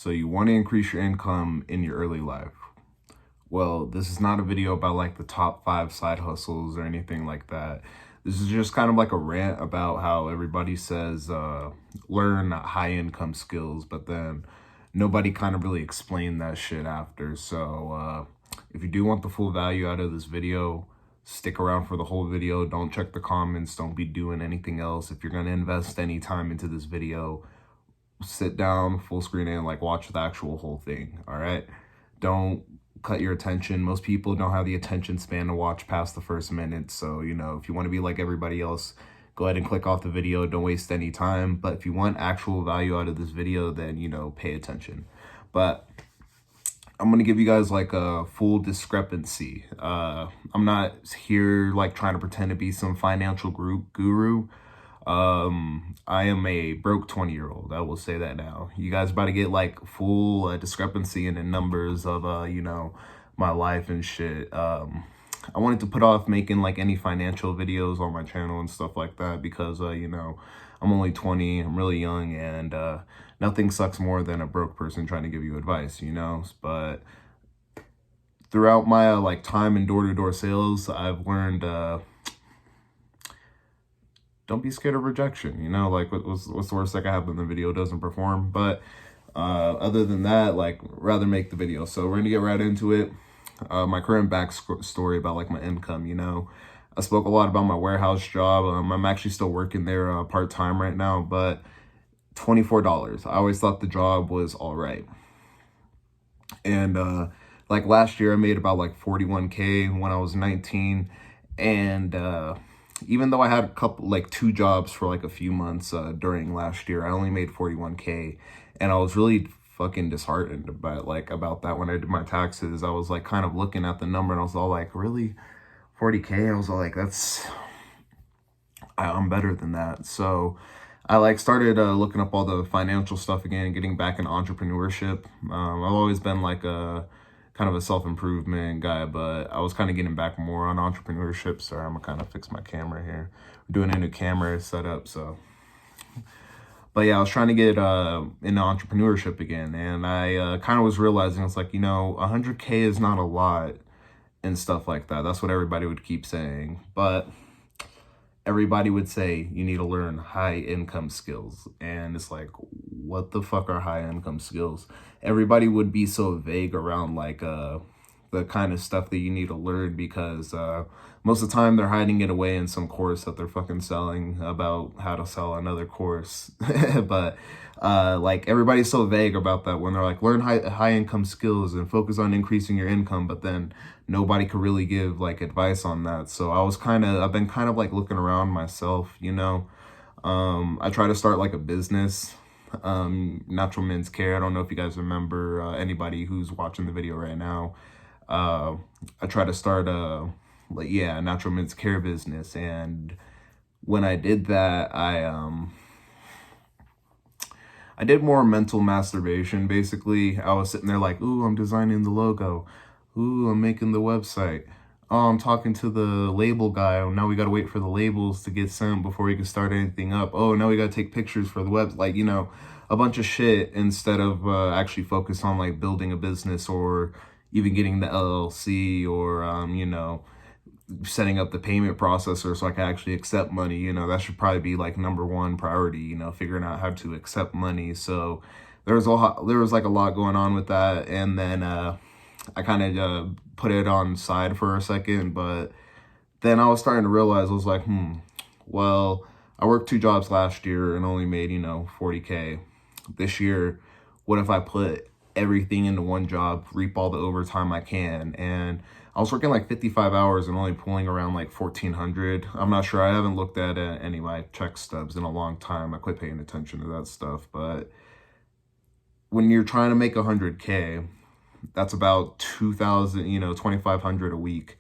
So you want to increase your income in your early life. Well, this is not a video about like the top 5 side hustles or anything like that. This is just kind of like a rant about how everybody says learn high income skills, but then nobody kind of really explained that shit after. So if you do want the full value out of this video, stick around for the whole video. Don't check the comments. Don't be doing anything else. If you're going to invest any time into this video, sit down, full screen and like watch the actual whole thing. All right. Don't cut your attention. Most people don't have the attention span to watch past the first minute. So, you know, if you want to be like everybody else, go ahead and click off the video. Don't waste any time. But if you want actual value out of this video, then, you know, pay attention. But I'm going to give you guys like a full discrepancy. I'm not here like trying to pretend to be some financial guru. I am a broke 20-year-old. I will say that now. You guys about to get like full discrepancy in the numbers of, you know, my life and shit. I wanted to put off making like any financial videos on my channel and stuff like that because, you know, I'm only 20, I'm really young, and nothing sucks more than a broke person trying to give you advice, you know? But throughout my like time in door-to-door sales, I've learned don't be scared of rejection, you know? Like what's the worst that can happen? The video doesn't perform. But other than that, like, rather make the video. So we're gonna get right into it. My current backstory about like my income, you know. I spoke a lot about my warehouse job. I'm actually still working there part-time right now, but $24. I always thought the job was all right. And like last year I made about like 41K when I was 19. And even though I had a couple, like 2 jobs for like a few months during last year, I only made 41K. And I was really fucking disheartened about that when I did my taxes. I was like kind of looking at the number and I was all like, really? 40K? I was all like, I'm better than that. So I like started looking up all the financial stuff again and getting back in entrepreneurship. I've always been like a kind of a self-improvement guy, but I was kind of getting back more on entrepreneurship. Sorry, I'm gonna kind of fix my camera here. We're doing a new camera setup, so. But yeah, I was trying to get into entrepreneurship again, and I kind of was realizing it's like, you know, 100K is not a lot and stuff like that. That's what everybody would keep saying, but everybody would say you need to learn high income skills. And it's like, what the fuck are high income skills? Everybody would be so vague around like the kind of stuff that you need to learn because most of the time they're hiding it away in some course that they're fucking selling about how to sell another course. But like everybody's so vague about that when they're like, learn high income skills and focus on increasing your income, but then nobody could really give like advice on that. So I've been kind of like looking around myself, you know. I try to start like a business, Natural Men's Care. I don't know if you guys remember, anybody who's watching the video right now. I try to start a Natural Men's Care business, and when I did that, I did more mental masturbation, basically. I was sitting there like, ooh, I'm designing the logo. Ooh, I'm making the website. Oh, I'm talking to the label guy. Oh, now we got to wait for the labels to get sent before we can start anything up. Oh, now we got to take pictures for the web. Like, you know, a bunch of shit instead of actually focus on like building a business or even getting the LLC or, you know, setting up the payment processor so I can actually accept money. You know, that should probably be like #1 priority, you know, figuring out how to accept money. So there was like a lot going on with that. And then I kind of put it on side for a second, but then I was starting to realize, I was like, well, I worked 2 jobs last year and only made, you know, 40K. This year, what if I put everything into one job, reap all the overtime I can? And I was working like 55 hours and only pulling around like 1,400. I'm not sure. I haven't looked at any of my check stubs in a long time. I quit paying attention to that stuff. But when you're trying to make 100K, that's about 2,000, you know, 2,500 a week.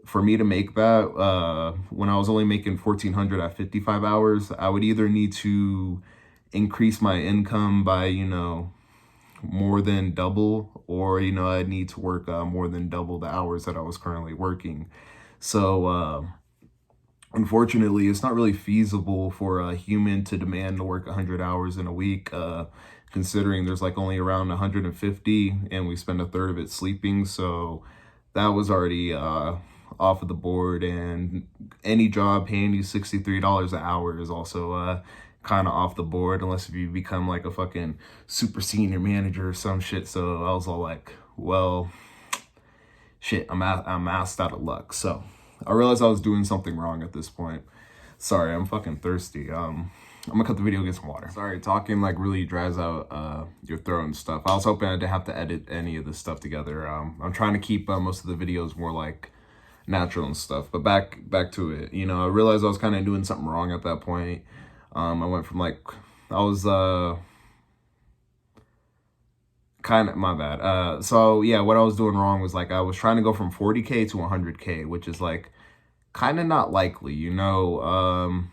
For me to make that, when I was only making 1,400 at 55 hours, I would either need to increase my income by, you know, more than double, or, you know, I need to work more than double the hours that I was currently working. So unfortunately, it's not really feasible for a human to demand to work 100 hours in a week, considering there's like only around 150 and we spend a third of it sleeping. So that was already off of the board. And any job paying you $63 an hour is also kind of off the board, unless if you become like a fucking super senior manager or some shit. So I was all like, well, shit, I'm asked out of luck. So I realized I was doing something wrong at this point. Sorry, I'm fucking thirsty. I'm gonna cut the video and get some water. Sorry, talking like really dries out your throat and stuff. I was hoping I didn't have to edit any of this stuff together. I'm trying to keep most of the videos more like natural and stuff. But back to it. You know, I realized I was kind of doing something wrong at that point. I went from like, I was kind of, my bad. So yeah, what I was doing wrong was like I was trying to go from 40K to 100K, which is like kind of not likely, you know.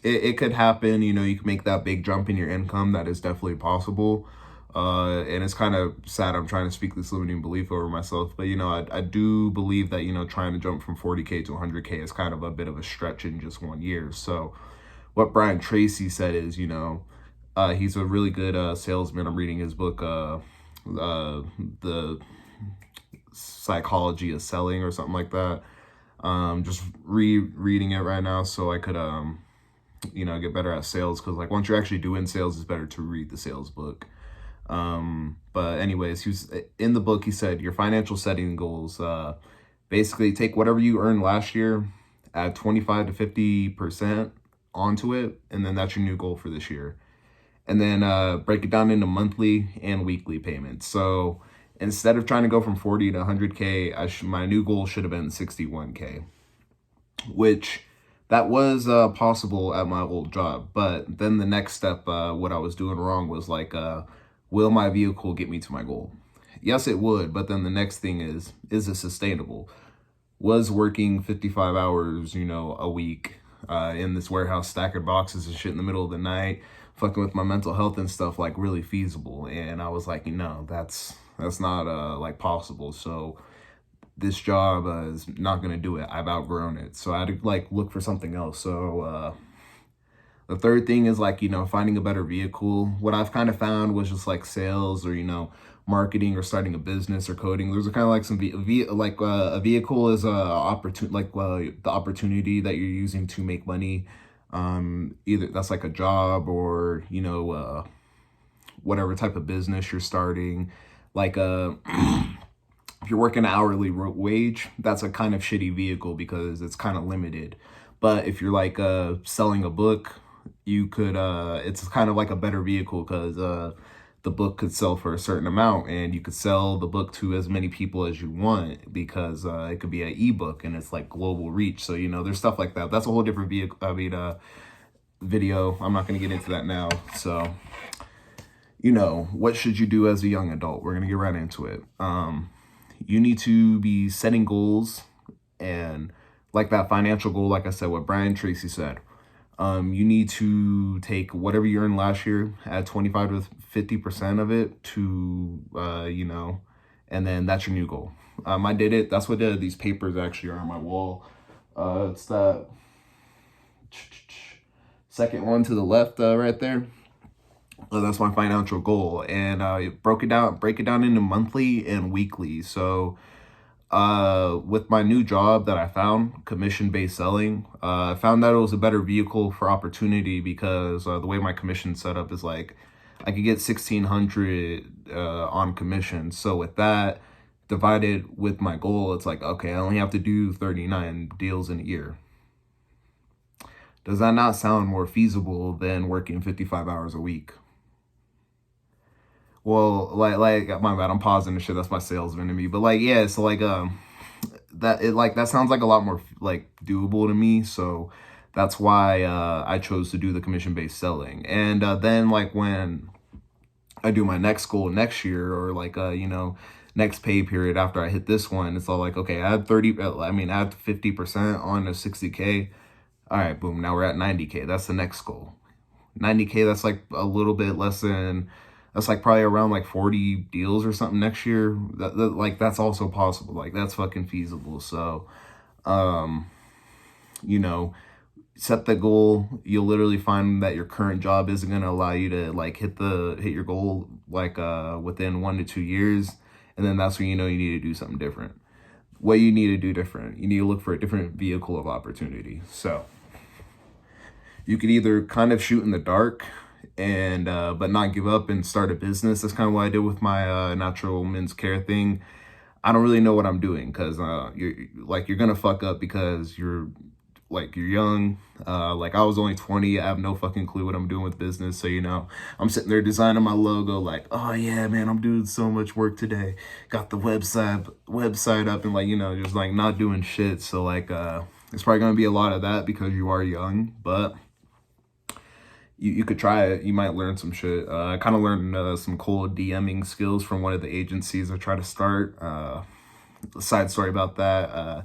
It could happen, you know, you can make that big jump in your income. That is definitely possible. And it's kind of sad I'm trying to speak this limiting belief over myself, but you know, I do believe that, you know, trying to jump from 40K to 100K is kind of a bit of a stretch in just 1 year. So what Brian Tracy said is, you know, he's a really good salesman. I'm reading his book, The Psychology of Selling or something like that. Just rereading it right now so I could, you know, get better at sales. Cause like once you're actually doing sales, it's better to read the sales book. But anyways, he was in the book. He said your financial setting goals, basically take whatever you earned last year, add 25 to 50% onto it. And then that's your new goal for this year. And then, break it down into monthly and weekly payments. So instead of trying to go from 40 to 100K, my new goal should have been 61K, which that was possible at my old job. But then the next step, what I was doing wrong was like, will my vehicle get me to my goal? Yes, it would. But then the next thing is it sustainable? Was working 55 hours, you know, a week in this warehouse, stacking boxes and shit in the middle of the night, fucking with my mental health and stuff, like really feasible? And I was like, no, that's not like possible. So this job is not going to do it. I've outgrown it. So I had to like look for something else. So the third thing is like, you know, finding a better vehicle. What I've kind of found was just like sales or, you know, marketing or starting a business or coding. There's a kind of like some a vehicle is the opportunity that you're using to make money. Either that's like a job or, you know, whatever type of business you're starting. Like if you're working an hourly wage, that's a kind of shitty vehicle because it's kind of limited. But if you're like selling a book, you could it's kind of like a better vehicle because the book could sell for a certain amount and you could sell the book to as many people as you want because it could be an ebook and it's like global reach. So, you know, there's stuff like that. That's a whole different video. I'm not going to get into that now. So, you know, what should you do as a young adult? We're going to get right into it. You need to be setting goals, and like that financial goal, like I said, what Brian Tracy said, you need to take whatever you earned last year, add 25 to 50% of it to, you know, and then that's your new goal. I did it. That's what these papers actually are on my wall. It's that second one to the left right there. That's my financial goal. And I break it down into monthly and weekly. So with my new job that I found, commission-based selling, I found that it was a better vehicle for opportunity because the way my commission set up is like I could get 1,600 on commission. So with that divided with my goal, it's like, okay, I only have to do 39 deals in a year. Does that not sound more feasible than working 55 hours a week? Well, like my bad, I'm pausing and shit. That's my salesman to me. But like, yeah, so like that sounds like a lot more like doable to me. So that's why I chose to do the commission-based selling. And then like when I do my next goal next year or like you know, next pay period after I hit this one, it's all like, okay, I had 50% on a 60K. All right, boom, now we're at 90K. That's the next goal. 90K, that's like a little bit less than, that's like probably around like 40 deals or something next year. Like that's also possible. Like that's fucking feasible. So, you know, set the goal. You'll literally find that your current job isn't going to allow you to like hit your goal like within 1 to 2 years, and then that's when you know you need to do something different. What you need to do different, you need to look for a different vehicle of opportunity. So you could either kind of shoot in the dark and but not give up and start a business. That's kind of what I did with my natural men's care thing. I don't really know what I'm doing because you're gonna fuck up because you're young. Like I was only 20. I have no fucking clue what I'm doing with business. So, I'm sitting there designing my logo like, oh yeah, man, I'm doing so much work today. Got the website up and just like not doing shit. So like, it's probably going to be a lot of that because you are young, but you could try it. You might learn some shit. I kind of learned some cool DMing skills from one of the agencies I try to start. A side story about that.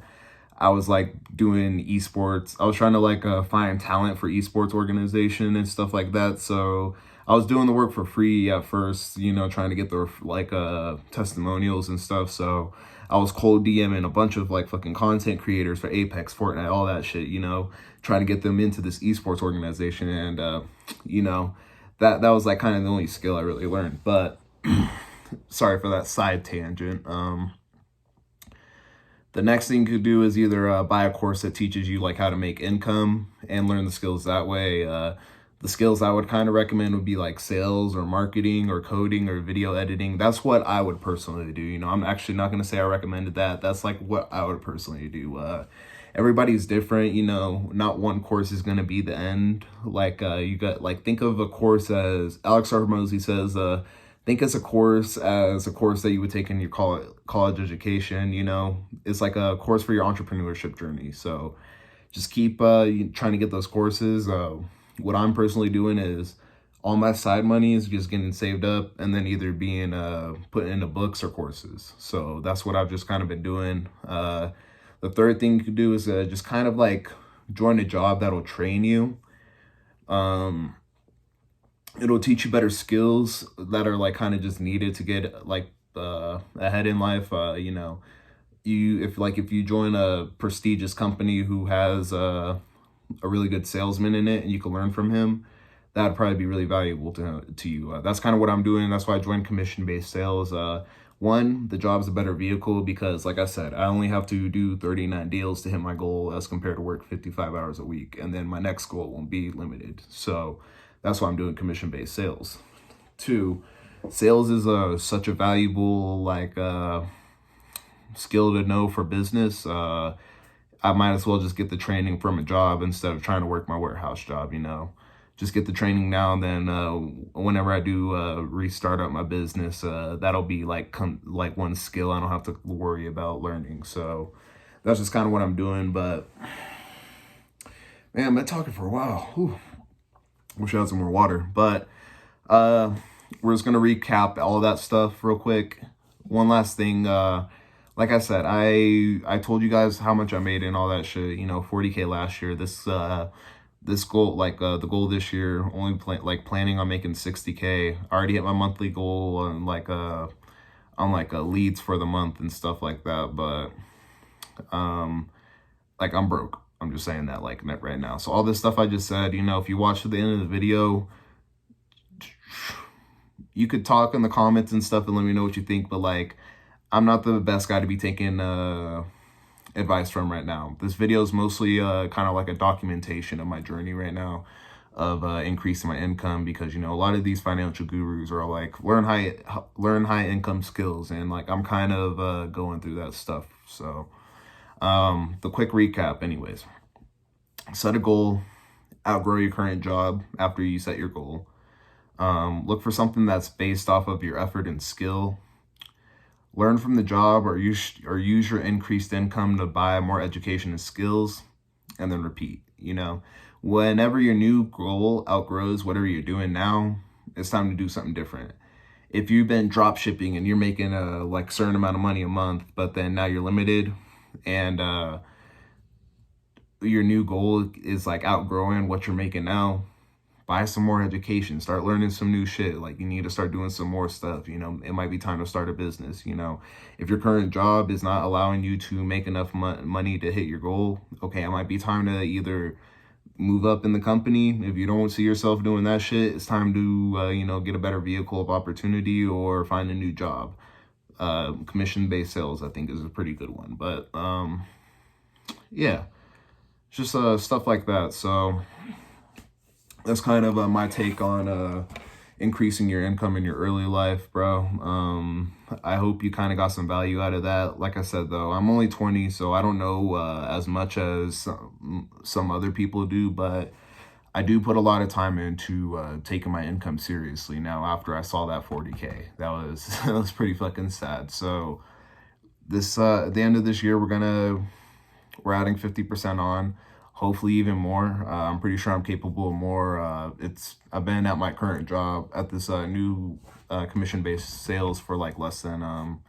I was like doing esports. I was trying to like find talent for esports organization and stuff like that. So I was doing the work for free at first, trying to get their like testimonials and stuff. So I was cold DMing a bunch of like fucking content creators for Apex, Fortnite, all that shit, trying to get them into this esports organization. And that was like kind of the only skill I really learned. But sorry for that side tangent. The next thing you could do is either buy a course that teaches you like how to make income and learn the skills that way. The skills I would kind of recommend would be like sales or marketing or coding or video editing. That's what I would personally do. I'm actually not going to say I recommended that. That's like what I would personally do. Everybody's different, not one course is going to be the end. Like you got like, think of a course as Alex Hormozy says, think as a course that you would take in your college education. It's like a course for your entrepreneurship journey. So just keep trying to get those courses. What I'm personally doing is all my side money is just getting saved up and then either being put into books or courses. So that's what I've just kind of been doing. The third thing you could do is just kind of like join a job that'll train you. It'll teach you better skills that are like kind of just needed to get like ahead in life. If you join a prestigious company who has a really good salesman in it and you can learn from him, that'd probably be really valuable to you. That's kind of what I'm doing. That's why I joined commission-based sales. One, the job's a better vehicle because, like I said, I only have to do 39 deals to hit my goal as compared to work 55 hours a week. And then my next goal won't be limited. So that's why I'm doing commission-based sales. Two, sales is such a valuable skill to know for business. I might as well just get the training from a job instead of trying to work my warehouse job, Just get the training now and then whenever I do restart up my business, that'll be like one skill I don't have to worry about learning. So that's just kind of what I'm doing. But man, I've been talking for a while. Whew. Wish I had some more water. But we're just gonna recap all of that stuff real quick. One last thing, like I said, I told you guys how much I made and all that shit. 40K last year. This goal, the goal this year, only planning on making 60K. I already hit my monthly goal on leads for the month and stuff like that. But I'm broke. I'm just saying that right now. So all this stuff I just said, if you watch to the end of the video, you could talk in the comments and stuff and let me know what you think. But I'm not the best guy to be taking advice from right now. This video is mostly kind of like a documentation of my journey right now of increasing my income because, a lot of these financial gurus are like, learn high income skills. And I'm kind of going through that stuff. So the quick recap anyways, set a goal, outgrow your current job after you set your goal. Look for something that's based off of your effort and skill. Learn from the job or use your increased income to buy more education and skills, and then repeat. Whenever your new goal outgrows whatever you're doing now, it's time to do something different. If you've been drop shipping and you're making a certain amount of money a month, but then now you're limited and your new goal is outgrowing what you're making now, buy some more education, start learning some new shit. You need to start doing some more stuff. It might be time to start a business. If your current job is not allowing you to make enough money to hit your goal, okay, it might be time to either move up in the company. If you don't see yourself doing that shit, it's time to, you know, get a better vehicle of opportunity or find a new job. Commission-based sales, I think, is a pretty good one. But, yeah, just stuff like that. So that's kind of my take on increasing your income in your early life, bro. I hope you kind of got some value out of that. Like I said, though, I'm only 20, so I don't know as much as some other people do, but I do put a lot of time into taking my income seriously now after I saw that 40K. That was that was pretty fucking sad. So this at the end of this year, we're adding 50% on, hopefully even more. I'm pretty sure I'm capable of more. I've been at my current job at this new commission-based sales for like less than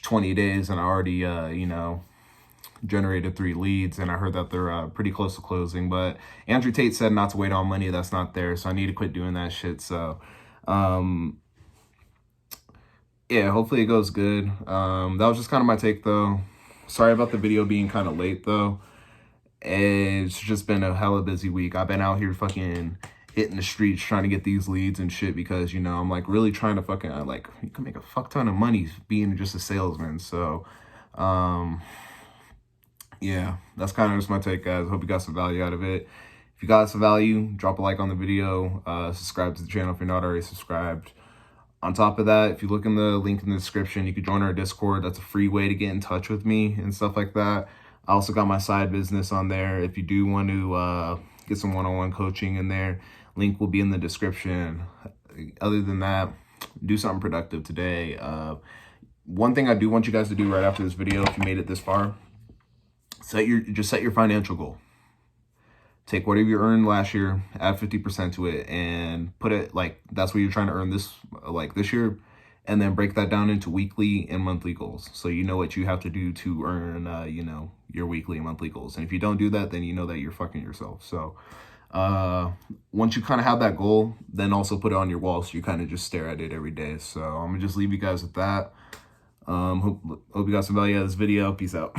20 days, and I already you know, generated 3 leads, and I heard that they're pretty close to closing. But Andrew Tate said not to wait on money that's not there, so I need to quit doing that shit. So yeah, hopefully it goes good. That was just kind of my take, though. Sorry about the video being kind of late, though. It's just been a hella busy week. I've been out here fucking hitting the streets trying to get these leads and shit because, you know, I'm like really trying to fucking, like, you can make a fuck ton of money being just a salesman. So yeah, that's kind of just my take, guys. Hope you got some value out of it. If you got some value, drop a like on the video, subscribe to the channel if you're not already subscribed. On top of that, if you look in the link in the description, you can join our Discord. That's a free way to get in touch with me and stuff like that. I also got my side business on there. If you do want to get some one-on-one coaching in there, link will be in the description. Other than that, do something productive today. One thing I do want you guys to do right after this video, if you made it this far, just set your financial goal. Take whatever you earned last year, add 50% to it, and put it like that's what you're trying to earn this year, and then break that down into weekly and monthly goals. So you know what you have to do to earn, you know, your weekly and monthly goals. And if you don't do that, then you know that you're fucking yourself. So once you kind of have that goal, then also put it on your wall so you kind of just stare at it every day. So I'm gonna just leave you guys with that. Hope you got some value out of this video. Peace out.